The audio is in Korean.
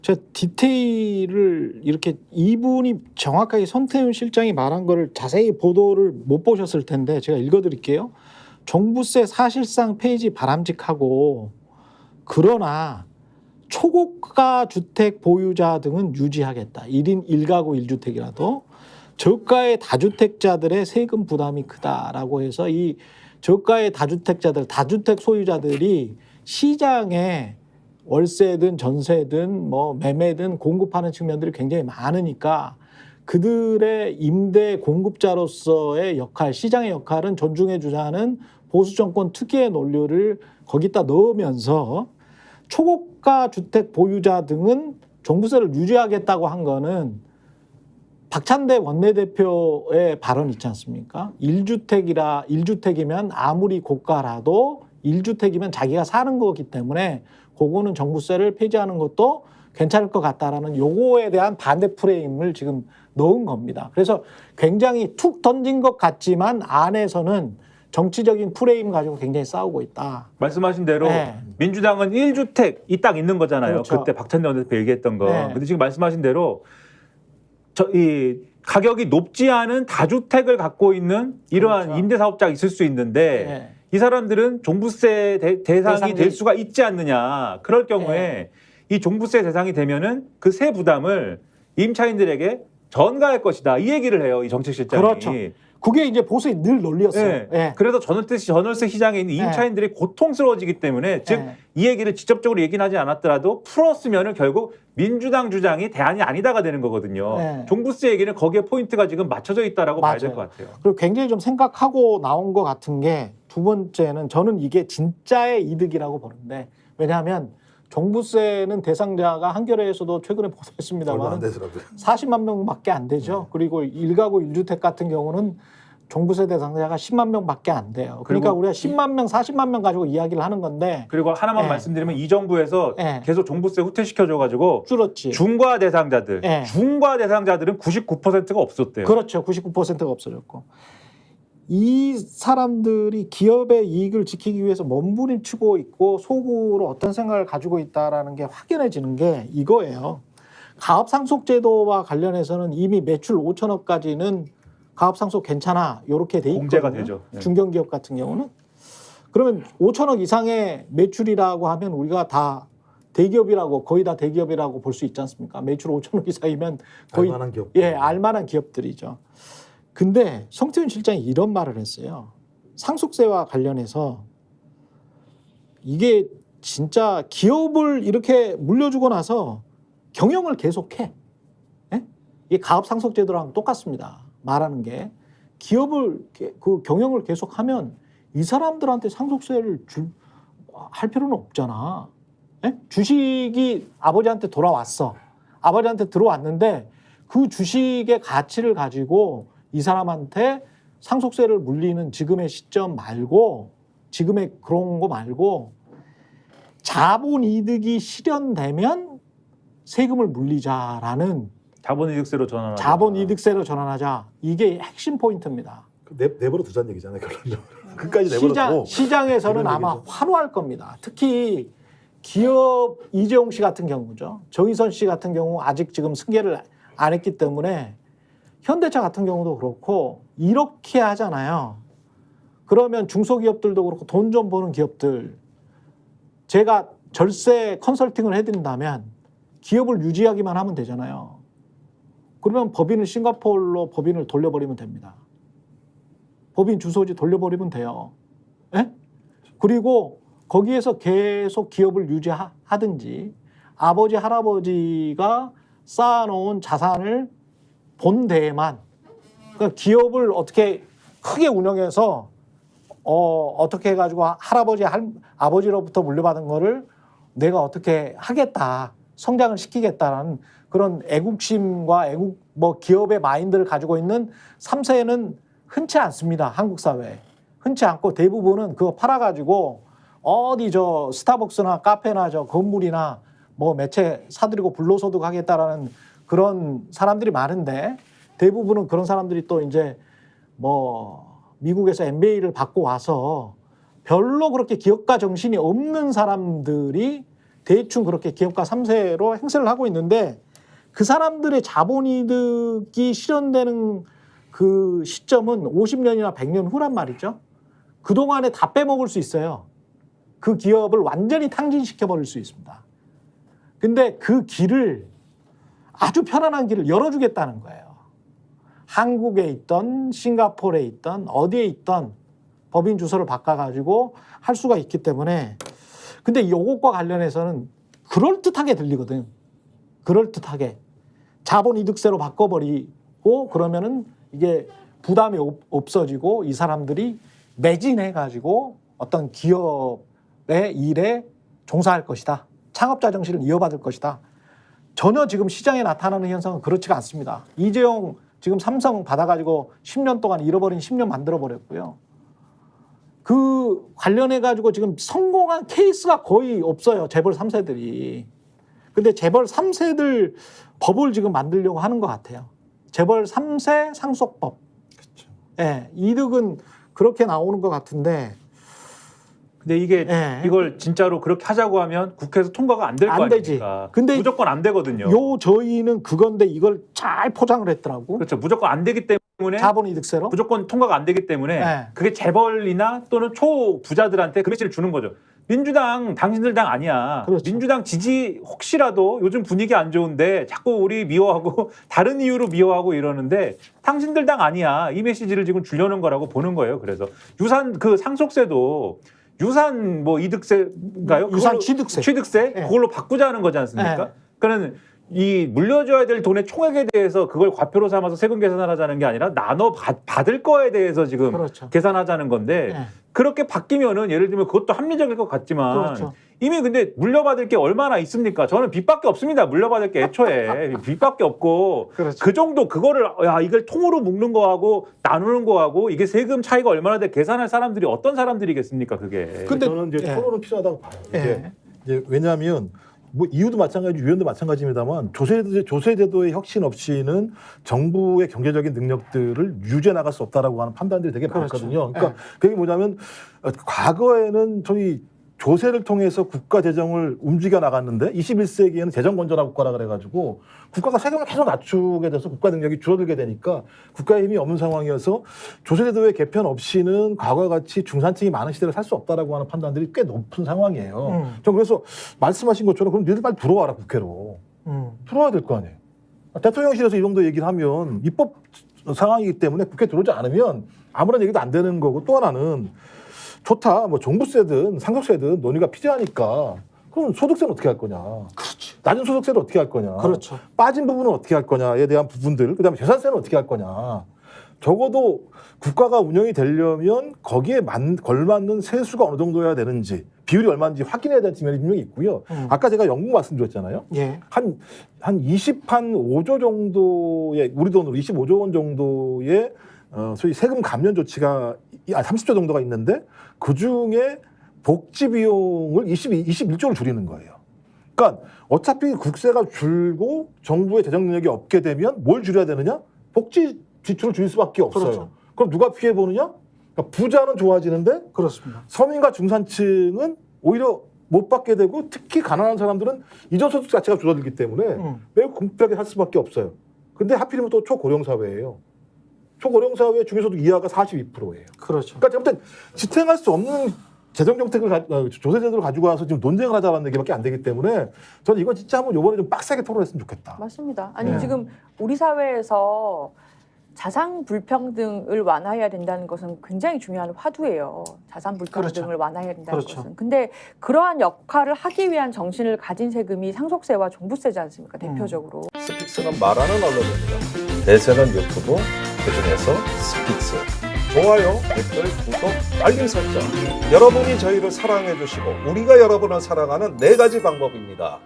제가 디테일을 이렇게 이분이 정확하게 손태훈 실장이 말한 거를 자세히 보도를 못 보셨을 텐데 제가 읽어드릴게요. 종부세 사실상 폐지 바람직하고 그러나 초고가 주택 보유자 등은 유지하겠다. 1인 1가구 1주택이라도 저가의 다주택자들의 세금 부담이 크다라고 해서 이 저가의 다주택자들, 다주택 소유자들이 시장에 월세든 전세든 뭐 매매든 공급하는 측면들이 굉장히 많으니까 그들의 임대 공급자로서의 역할, 시장의 역할은 존중해 주자는 보수 정권 특유의 논리를 거기다 넣으면서 초고가 주택 보유자 등은 종부세를 유지하겠다고 한 거는 박찬대 원내대표의 발언 있지 않습니까? 1주택이면 아무리 고가라도 1주택이면 자기가 사는 거기 때문에 그거는 종부세를 폐지하는 것도 괜찮을 것 같다라는 요거에 대한 반대 프레임을 지금 넣은 겁니다. 그래서 굉장히 툭 던진 것 같지만 안에서는 정치적인 프레임 가지고 굉장히 싸우고 있다. 말씀하신 대로 네. 민주당은 1주택이 딱 있는 거잖아요. 그렇죠. 그때 박찬대 원내대표 얘기했던 거. 네. 근데 지금 말씀하신 대로 이 가격이 높지 않은 다주택을 갖고 있는 이러한 그렇죠. 임대사업자가 있을 수 있는데 네. 이 사람들은 종부세 대상이 될 수가 있지 않느냐. 그럴 경우에 이 종부세 대상이 되면은 그 세 부담을 임차인들에게 전가할 것이다. 이 얘기를 해요. 이 정책실장이. 그렇죠. 그게 이제 보수의 늘 논리였어요. 네. 예. 그래서 전월세 시장에 있는 임차인들이 고통스러워지기 때문에 즉 이 얘기를 직접적으로 얘기는 하지 않았더라도 풀었으면은 결국 민주당 주장이 대안이 아니다가 되는 거거든요. 네. 종부세 얘기는 거기에 포인트가 지금 맞춰져 있다라고 봐야 될 맞아요. 것 같아요. 그리고 굉장히 좀 생각하고 나온 것 같은 게 두 번째는 저는 이게 진짜의 이득이라고 보는데 왜냐하면 종부세는 대상자가 한겨레에서도 최근에 얼마 안 보도했습니다만 되더라고요. 40만 명밖에 안 되죠. 그리고 1가구 1주택 같은 경우는 종부세 대상자가 10만 명밖에 안 돼요. 그러니까 우리가 10만 명, 40만 명 가지고 이야기를 하는 건데 그리고 하나만 네. 말씀드리면 이 정부에서 네. 계속 종부세 후퇴시켜줘가지고 줄었지. 중과 대상자들, 네. 중과 대상자들은 99%가 없었대요. 그렇죠. 99%가 없어졌고. 이 사람들이 기업의 이익을 지키기 위해서 몸부림치고 있고 속으로 어떤 생각을 가지고 있다라는 게 확연해지는 게 이거예요. 가업상속제도와 관련해서는 이미 매출 5천억까지는 가업상속 괜찮아 이렇게 돼 있거든요. 공제가 되죠. 네. 중견기업 같은 경우는. 그러면 5천억 이상의 매출이라고 하면 우리가 다 대기업이라고 거의 다 대기업이라고 볼 수 있지 않습니까? 매출 5천억 이상이면 거의 알만한 기업. 알만한 기업들이죠. 근데 손태훈 실장이 이런 말을 했어요. 상속세와 관련해서 이게 진짜 기업을 이렇게 물려주고 나서 경영을 계속해. 예? 이게 가업상속제도랑 똑같습니다. 말하는 게 기업을 그 경영을 계속하면 이 사람들한테 상속세를 할 필요는 없잖아. 예? 주식이 아버지한테 돌아왔어. 아버지한테 들어왔는데 그 주식의 가치를 가지고 이 사람한테 상속세를 물리는 지금의 시점 말고 지금의 그런 거 말고 자본이득이 실현되면 세금을 물리자라는 자본이득세로 전환하자. 자본이득세로 전환하자. 이게 핵심 포인트입니다. 내버려 두자는 얘기잖아요. 결론적으로. 끝까지 내버려 두고. 시장에서는 아마 얘기죠. 환호할 겁니다. 특히 기업 이재용 씨 같은 경우죠. 정의선 씨 같은 경우 아직 지금 승계를 안 했기 때문에 현대차 같은 경우도 그렇고 이렇게 하잖아요. 그러면 중소기업들도 그렇고 돈 좀 버는 기업들 제가 절세 컨설팅을 해드린다면 기업을 유지하기만 하면 되잖아요. 그러면 법인을 싱가포르로 법인을 돌려버리면 됩니다. 법인 주소지 돌려버리면 돼요. 예? 그리고 거기에서 계속 기업을 유지하든지 아버지 할아버지가 쌓아놓은 자산을 본대에만 그러니까 기업을 어떻게 크게 운영해서 어떻게 해가지고 할아버지 아버지로부터 물려받은 거를 내가 어떻게 하겠다 성장을 시키겠다라는 그런 애국심과 기업의 마인드를 가지고 있는 3세는 흔치 않습니다. 한국 사회에 흔치 않고 대부분은 그거 팔아가지고 어디 저 스타벅스나 카페나 저 건물이나 뭐 매체 사들이고 불로소득 하겠다라는 그런 사람들이 많은데 대부분은 그런 사람들이 또 이제 뭐 미국에서 MBA를 받고 와서 별로 그렇게 기업가 정신이 없는 사람들이 대충 그렇게 기업가 3세로 행세를 하고 있는데 그 사람들의 자본이득이 실현되는 그 시점은 50년이나 100년 후란 말이죠. 그동안에 다 빼먹을 수 있어요. 그 기업을 완전히 탕진시켜버릴 수 있습니다. 근데 그 길을 아주 편안한 길을 열어주겠다는 거예요. 한국에 있던 싱가포르에 있던 어디에 있던 법인 주소를 바꿔가지고 할 수가 있기 때문에 근데 이것과 관련해서는 그럴듯하게 들리거든. 그럴듯하게. 자본이득세로 바꿔버리고 그러면은 이게 부담이 없어지고 이 사람들이 매진해가지고 어떤 기업의 일에 종사할 것이다. 창업자 정신을 이어받을 것이다. 전혀 지금 시장에 나타나는 현상은 그렇지가 않습니다. 이재용 지금 삼성 받아가지고 10년 동안 잃어버린 10년 만들어버렸고요. 그 관련해가지고 지금 성공한 케이스가 거의 없어요. 재벌 3세들이. 근데 재벌 3세들 법을 지금 만들려고 하는 것 같아요. 재벌 3세 상속법. 그렇죠. 예, 이득은 그렇게 나오는 것 같은데. 근데 이게 예. 이걸 진짜로 그렇게 하자고 하면 국회에서 통과가 안 될 거 안 되지. 아닙니까? 근데 무조건 안 되거든요. 요 저희는 그건데 이걸 잘 포장을 했더라고. 그렇죠. 무조건 안 되기 때문에 자본이득세로. 무조건 통과가 안 되기 때문에 네. 그게 재벌이나 또는 초부자들한테 그 메시지를 주는 거죠. 민주당 당신들 당 아니야. 그렇죠. 민주당 지지 혹시라도 요즘 분위기 안 좋은데 자꾸 우리 미워하고 다른 이유로 미워하고 이러는데 당신들 당 아니야. 이 메시지를 지금 주려는 거라고 보는 거예요. 그래서 유산 그 상속세도 유산 뭐 이득세인가요? 유산 그걸로- 취득세. 취득세 네. 그걸로 바꾸자는 거지 않습니까? 네. 그러니까 이 물려줘야 될 돈의 총액에 대해서 그걸 과표로 삼아서 세금 계산을 하자는 게 아니라 나눠 받을 거에 대해서 지금 그렇죠. 계산하자는 건데 네. 그렇게 바뀌면은 예를 들면 그것도 합리적일 것 같지만 그렇죠. 이미 근데 물려받을 게 얼마나 있습니까? 저는 빚밖에 없습니다. 물려받을 게 애초에 빚밖에 없고 그렇죠. 그 정도 그거를 야 이걸 통으로 묶는 거하고 나누는 거하고 이게 세금 차이가 얼마나 돼 계산할 사람들이 어떤 사람들이겠습니까 그게? 근데- 저는 이제 예. 토론은 필요하다고 봐요. 이게 예. 이제 왜냐하면 뭐 이유도 마찬가지, 유연도 마찬가지입니다만 조세제도의 혁신 없이는 정부의 경제적인 능력들을 유지해 나갈 수 없다라고 하는 판단들이 되게 그렇죠. 많거든요. 그러니까 예. 그게 뭐냐면 과거에는 저희 조세를 통해서 국가 재정을 움직여 나갔는데 21세기에는 재정 건전화 국가라 그래가지고 국가가 세금을 계속 낮추게 돼서 국가 능력이 줄어들게 되니까 국가의 힘이 없는 상황이어서 조세제도의 개편 없이는 과거와 같이 중산층이 많은 시대를 살 수 없다라고 하는 판단들이 꽤 높은 상황이에요. 전 그래서 말씀하신 것처럼 그럼 니들 빨리 들어와라 국회로. 들어와야 될 거 아니에요. 대통령실에서 이 정도 얘기를 하면 입법 상황이기 때문에 국회 들어오지 않으면 아무런 얘기도 안 되는 거고 또 하나는 좋다. 뭐 종부세든 상속세든 논의가 필요하니까 그럼 소득세는 어떻게 할 거냐. 그렇지. 낮은 소득세를 어떻게 할 거냐. 그렇죠. 빠진 부분은 어떻게 할 거냐에 대한 부분들. 그다음에 재산세는 어떻게 할 거냐. 적어도 국가가 운영이 되려면 거기에 걸맞는 세수가 어느 정도여야 되는지 비율이 얼마인지 확인해야 될 측면이 분명히 있고요. 아까 제가 영국 말씀드렸잖아요. 예. 한 25조 정도의 우리 돈으로 25조 원 정도의 소위 세금 감면 조치가 30조 정도가 있는데 그 중에 복지 비용을 21조를 줄이는 거예요. 그러니까 어차피 국세가 줄고 정부의 재정 능력이 없게 되면 뭘 줄여야 되느냐? 복지 지출을 줄일 수밖에 없어요. 그렇죠. 그럼 누가 피해 보느냐? 그러니까 부자는 좋아지는데 그렇습니다. 서민과 중산층은 오히려 못 받게 되고 특히 가난한 사람들은 이전 소득 자체가 줄어들기 때문에 매우 궁핍하게 살 수밖에 없어요. 근데 하필이면 또 초고령 사회예요. 초고령 사회 중위소득 이하가 42%예요. 그렇죠. 그러니까 아무튼 지탱할 수 없는 재정 정책을 조세제도를 가지고 와서 지금 논쟁을 하자는 얘기밖에 안 되기 때문에 저는 이거 진짜 한번 이번에 좀 빡세게 토론했으면 좋겠다. 맞습니다. 아니 네. 지금 우리 사회에서 자산 불평등을 완화해야 된다는 것은 굉장히 중요한 화두예요. 자산 불평등을 그렇죠. 완화해야 된다는 그렇죠. 것은. 근데 그러한 역할을 하기 위한 정신을 가진 세금이 상속세와 종부세지 않습니까? 대표적으로. 스픽스는 말하는 언론입니다. 대세는 유튜브, 그중에서 스픽스. 좋아요, 댓글, 구독, 알림 설정. 여러분이 저희를 사랑해 주시고 우리가 여러분을 사랑하는 4가지 방법입니다.